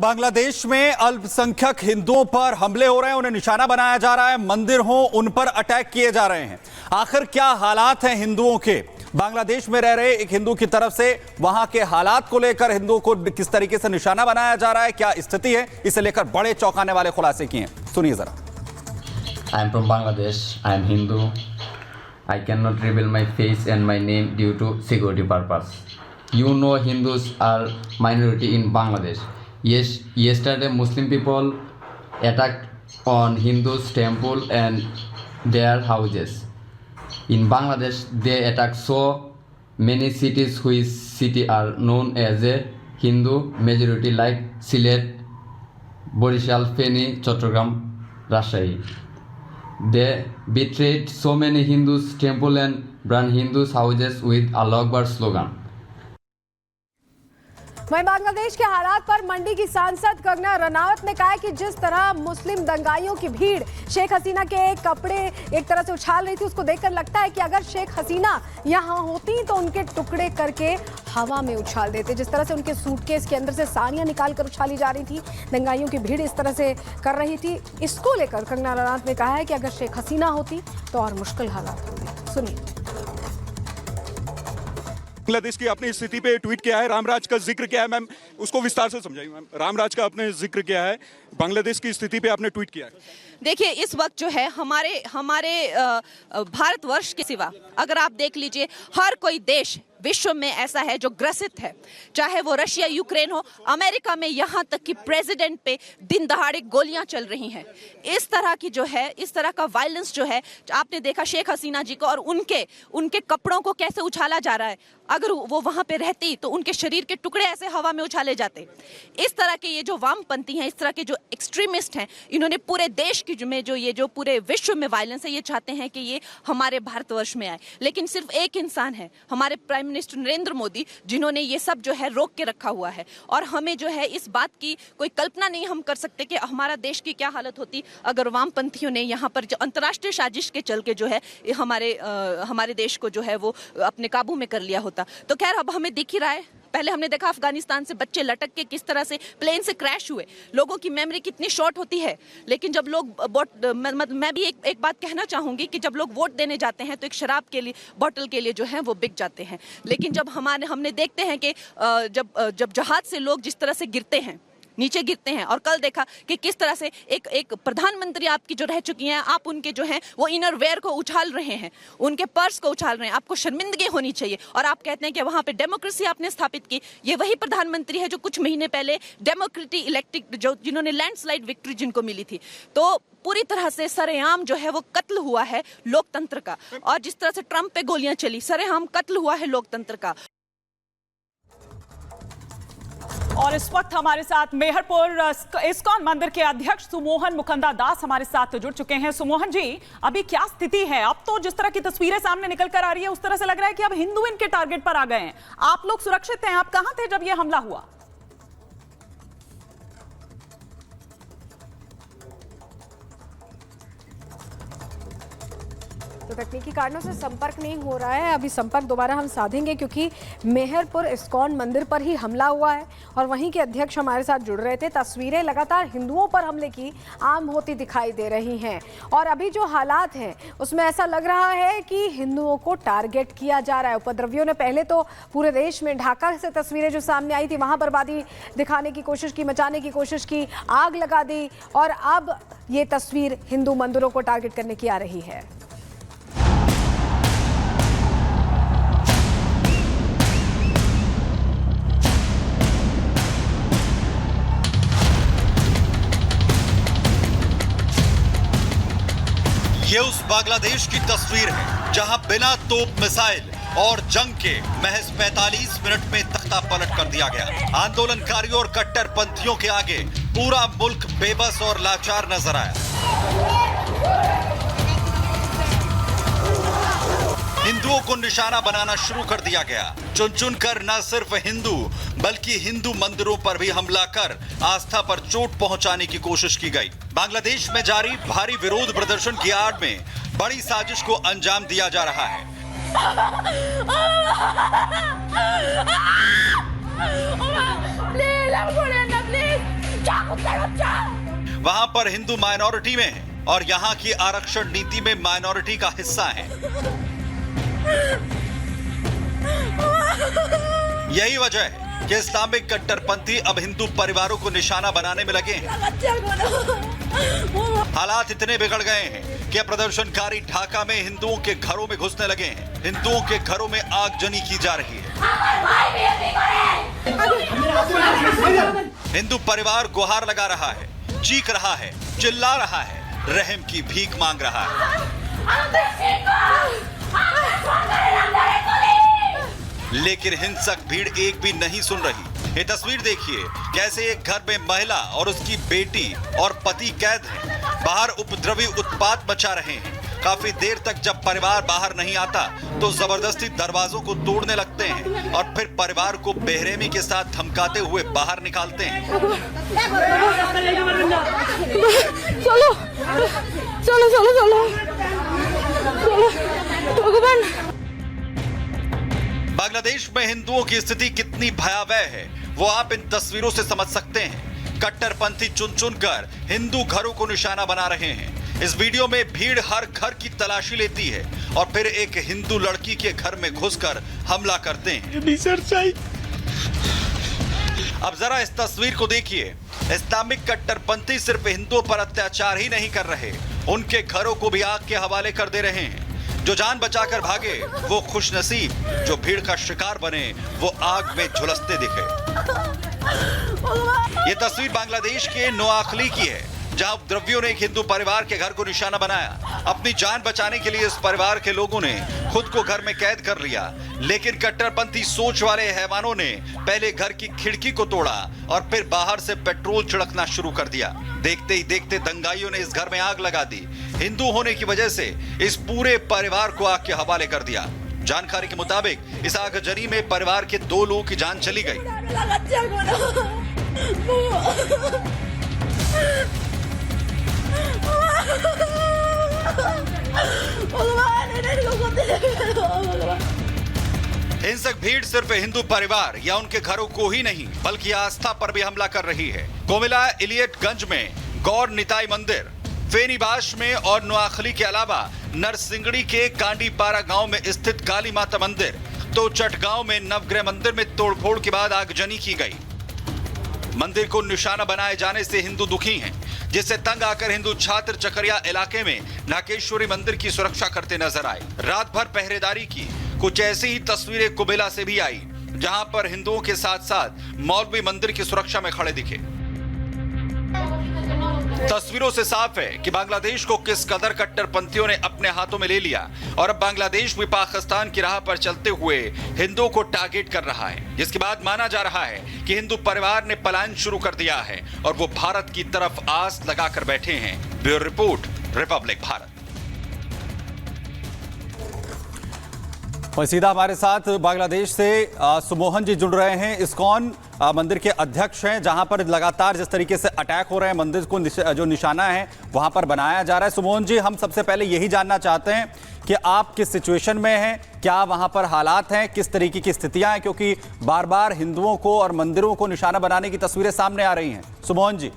बांग्लादेश में अल्पसंख्यक हिंदुओं पर हमले हो रहे हैं, उन्हें निशाना बनाया जा रहा है, मंदिर हो उन पर अटैक किए जा रहे हैं। आखिर क्या हालात हैं हिंदुओं के? बांग्लादेश में रह रहे एक हिंदू की तरफ से वहां के हालात को लेकर हिंदुओं को किस तरीके से निशाना बनाया जा रहा है, क्या स्थिति है, इसे लेकर बड़े चौंकाने वाले खुलासे किए हैं। सुनिए जरा। I am from Bangladesh. I am Hindu. I cannot reveal my face and my name due to security purpose. You know Hindus are minority in Bangladesh. Yes, yesterday Muslim people attacked on Hindus temple and their houses. In Bangladesh, they attack so many cities which city are known as a Hindu majority like Sylhet, Borishal, Feni, Chattogram, Rajshahi. They betrayed so many Hindus temple and burned Hindus houses with Allah Akbar slogan. वहीं बांग्लादेश के हालात पर मंडी की सांसद कंगना रनावत ने कहा कि जिस तरह मुस्लिम दंगाइयों की भीड़ शेख हसीना के कपड़े एक तरह से उछाल रही थी, उसको देखकर लगता है कि अगर शेख हसीना यहाँ होती तो उनके टुकड़े करके हवा में उछाल देते। जिस तरह से उनके सूटकेस के अंदर से साड़ियाँ निकाल कर उछाली जा रही थी, दंगाइयों की भीड़ इस तरह से कर रही थी। इसको लेकर कंगना रनावत ने कहा है कि अगर शेख हसीना होती तो और मुश्किल हालात होंगे। सुनिए। बांग्लादेश की अपनी स्थिति पे ट्वीट किया है, रामराज का जिक्र किया है। मैम उसको विस्तार से समझाइए। मैम रामराज का आपने जिक्र किया है, बांग्लादेश की स्थिति पे आपने ट्वीट किया है। देखिए, इस वक्त जो है हमारे भारतवर्ष के सिवा अगर आप देख लीजिए, हर कोई देश विश्व में ऐसा है जो ग्रसित है, चाहे वो रशिया यूक्रेन हो, अमेरिका में यहाँ तक कि प्रेसिडेंट पे दिन दहाड़े गोलियां चल रही हैं। इस तरह की जो है, इस तरह का वायलेंस जो है, आपने देखा शेख हसीना जी को और उनके कपड़ों को कैसे उछाला जा रहा है। अगर वो वहां पे रहती तो उनके शरीर के टुकड़े ऐसे हवा में उछाले जाते। इस तरह के ये जो वामपंथी हैं, इस तरह के जो एक्सट्रीमिस्ट हैं, इन्होंने पूरे देश की में जो पूरे विश्व में वायलेंस है, ये चाहते हैं कि ये हमारे भारतवर्ष में आए। लेकिन सिर्फ एक इंसान है, हमारे प्राइम मिनिस्टर नरेंद्र मोदी, जिन्होंने ये सब जो है रोक के रखा हुआ है। और हमें जो है इस बात की कोई कल्पना नहीं हम कर सकते कि हमारा देश की क्या हालत होती अगर वामपंथियों ने यहाँ पर जो अंतर्राष्ट्रीय साजिश के चल के जो है हमारे देश को जो है वो अपने काबू में कर लिया होता। तो खैर अब हमें दिख ही रहा है। पहले हमने देखा अफगानिस्तान से बच्चे लटक के किस तरह से प्लेन से क्रैश हुए। लोगों की मेमोरी कितनी शॉर्ट होती है। लेकिन जब लोग मैं भी एक बात कहना चाहूंगी कि जब लोग वोट देने जाते हैं तो एक शराब के लिए बोतल के लिए जो है वो बिक जाते हैं। लेकिन जब हमने देखते हैं कि जब जहाज से लोग जिस तरह से गिरते हैं, नीचे गिरते हैं, और कल देखा कि किस तरह से एक प्रधानमंत्री आपकी जो रह चुकी हैं, आप उनके जो हैं वो इनर वेयर को उछाल रहे हैं, उनके पर्स को उछाल रहे हैं। आपको शर्मिंदगी होनी चाहिए। और आप कहते हैं कि वहां पे डेमोक्रेसी आपने स्थापित की। ये वही प्रधानमंत्री है जो कुछ महीने पहले डेमोक्रेटिक इलेक्टेड जिन्होंने लैंडस्लाइड विक्ट्री जिनको मिली थी। तो पूरी तरह से सरेआम जो है वो कत्ल हुआ है लोकतंत्र का। और जिस तरह से ट्रंप पे गोलियां चली, सरेआम कत्ल हुआ है लोकतंत्र का। और इस वक्त हमारे साथ मेहरपुर इस्कॉन मंदिर के अध्यक्ष सुमोहन मुकुंदा दास हमारे साथ जुड़ चुके हैं। सुमोहन जी, अभी क्या स्थिति है? अब तो जिस तरह की तस्वीरें सामने निकल कर आ रही है, उस तरह से लग रहा है कि अब हिंदू इनके टारगेट पर आ गए हैं। आप लोग सुरक्षित हैं? आप कहां थे जब यह हमला हुआ? तो तकनीकी कारणों से संपर्क नहीं हो रहा है। अभी संपर्क दोबारा हम साधेंगे क्योंकि मेहरपुर इस्कॉन मंदिर पर ही हमला हुआ है और वहीं के अध्यक्ष हमारे साथ जुड़ रहे थे। तस्वीरें लगातार हिंदुओं पर हमले की आम होती दिखाई दे रही हैं और अभी जो हालात हैं उसमें ऐसा लग रहा है कि हिंदुओं को टारगेट किया जा रहा है। उपद्रवियों ने पहले तो पूरे देश में ढाका से तस्वीरें जो सामने आई थी वहां बर्बादी दिखाने की कोशिश की, मचाने की कोशिश की, आग लगा दी, और अब ये तस्वीर हिंदू मंदिरों को टारगेट करने की आ रही है। ये उस बांग्लादेश की तस्वीर है जहां बिना तोप मिसाइल और जंग के महज 45 मिनट में तख्ता पलट कर दिया गया। आंदोलनकारियों और कट्टरपंथियों के आगे पूरा मुल्क बेबस और लाचार नजर आया। हिंदुओं को निशाना बनाना शुरू कर दिया गया। चुन चुन कर न सिर्फ हिंदू बल्कि हिंदू मंदिरों पर भी हमला कर आस्था पर चोट पहुंचाने की कोशिश की गई। बांग्लादेश में जारी भारी विरोध प्रदर्शन की आड़ में बड़ी साजिश को अंजाम दिया जा रहा है। वहां पर हिंदू माइनॉरिटी में है और यहाँ की आरक्षण नीति में माइनॉरिटी का हिस्सा है। यही वजह है कि इस्लामिक कट्टरपंथी अब हिंदू परिवारों को निशाना बनाने में लगे हैं। हालात इतने बिगड़ गए हैं कि प्रदर्शनकारी ढाका में हिंदुओं के घरों में घुसने लगे हैं। हिंदुओं के घरों में आगजनी की जा रही है। हिंदू परिवार गुहार लगा रहा है, चीख रहा है, चिल्ला रहा है, रहम की भीख मांग रहा है। लेकिन हिंसक भीड़ एक भी नहीं सुन रही। ये तस्वीर देखिए कैसे एक घर में महिला और उसकी बेटी और पति कैद हैं। बाहर उपद्रवी उत्पात मचा रहे हैं। काफी देर तक जब परिवार बाहर नहीं आता तो जबरदस्ती दरवाजों को तोड़ने लगते हैं और फिर परिवार को बेरहमी के साथ धमकाते हुए बाहर निकालते हैं। चलो चलो चलो चलो चलो भगवान। बांग्लादेश में हिंदुओं की स्थिति कितनी भयावह है वो आप इन तस्वीरों से समझ सकते हैं। कट्टरपंथी चुन चुन कर हिंदू घरों को निशाना बना रहे हैं। इस वीडियो में भीड़ हर घर की तलाशी लेती है और फिर एक हिंदू लड़की के घर में घुसकर हमला करते हैं। अब जरा इस तस्वीर को देखिए। इस्लामिक कट्टरपंथी सिर्फ हिंदुओं पर अत्याचार ही नहीं कर रहे, उनके घरों को भी आग के हवाले कर दे रहे हैं। जो जान बचाकर भागे वो खुशनसीब, जो भीड़ का शिकार बने वो आग में झुलसते दिखे। ये तस्वीर बांग्लादेश के नोआखली की है जहां उपद्रवियों ने एक हिंदू परिवार के घर को निशाना बनाया। अपनी जान बचाने के लिए इस परिवार के लोगों ने खुद को घर में कैद कर लिया, लेकिन कट्टरपंथी सोच वाले हैवानों ने पहले घर की खिड़की को तोड़ा और फिर बाहर से पेट्रोल छिड़कना शुरू कर दिया। देखते ही देखते दंगाइयों ने इस घर में आग लगा दी। हिंदू होने की वजह से इस पूरे परिवार को आग के हवाले कर दिया। जानकारी के मुताबिक इस आगजनी में परिवार के 2 लोगों की जान चली गई। हिंसक भीड़ सिर्फ हिंदू परिवार या उनके घरों को ही नहीं बल्कि आस्था पर भी हमला कर रही है। कोमिला इलियटगंज में गौर निताई मंदिर, फेनीबाश में और नोआखली के अलावा नरसिंगड़ी के कांडीपारा गांव में स्थित काली माता मंदिर, तो चटगांव में नवग्रह मंदिर में तोड़फोड़ के बाद आगजनी की गई। मंदिर को निशाना बनाए जाने से हिंदू दुखी हैं, जिससे तंग आकर हिंदू छात्र चकरिया इलाके में नागेश्वरी मंदिर की सुरक्षा करते नजर आए। रात भर पहरेदारी की। कुछ ऐसी ही तस्वीरें कुबेला से भी आई, जहां पर हिंदुओं के साथ साथ मौलवी मंदिर की सुरक्षा में खड़े दिखे। तस्वीरों से साफ है कि बांग्लादेश को किस कदर कट्टरपंथियों ने अपने हाथों में ले लिया और अब बांग्लादेश भी पाकिस्तान की राह पर चलते हुए हिंदुओं को टारगेट कर रहा है, जिसके बाद माना जा रहा है कि हिंदू परिवार ने पलायन शुरू कर दिया है और वो भारत की तरफ आस लगाकर बैठे हैं। Bureau report, Republic Bharat. और सीधा हमारे साथ बांग्लादेश से सुमोहन जी जुड़ रहे हैं। इस्कॉन मंदिर के अध्यक्ष हैं, जहां पर लगातार जिस तरीके से अटैक हो रहे हैं, मंदिर को जो निशाना है वहां पर बनाया जा रहा है। सुमोहन जी, हम सबसे पहले यही जानना चाहते हैं कि आप किस सिचुएशन में हैं, क्या वहां पर हालात हैं, किस तरीके की स्थितियां हैं, क्योंकि बार बार हिंदुओं को और मंदिरों को निशाना बनाने की तस्वीरें सामने आ रही हैं। सुमोहन जी।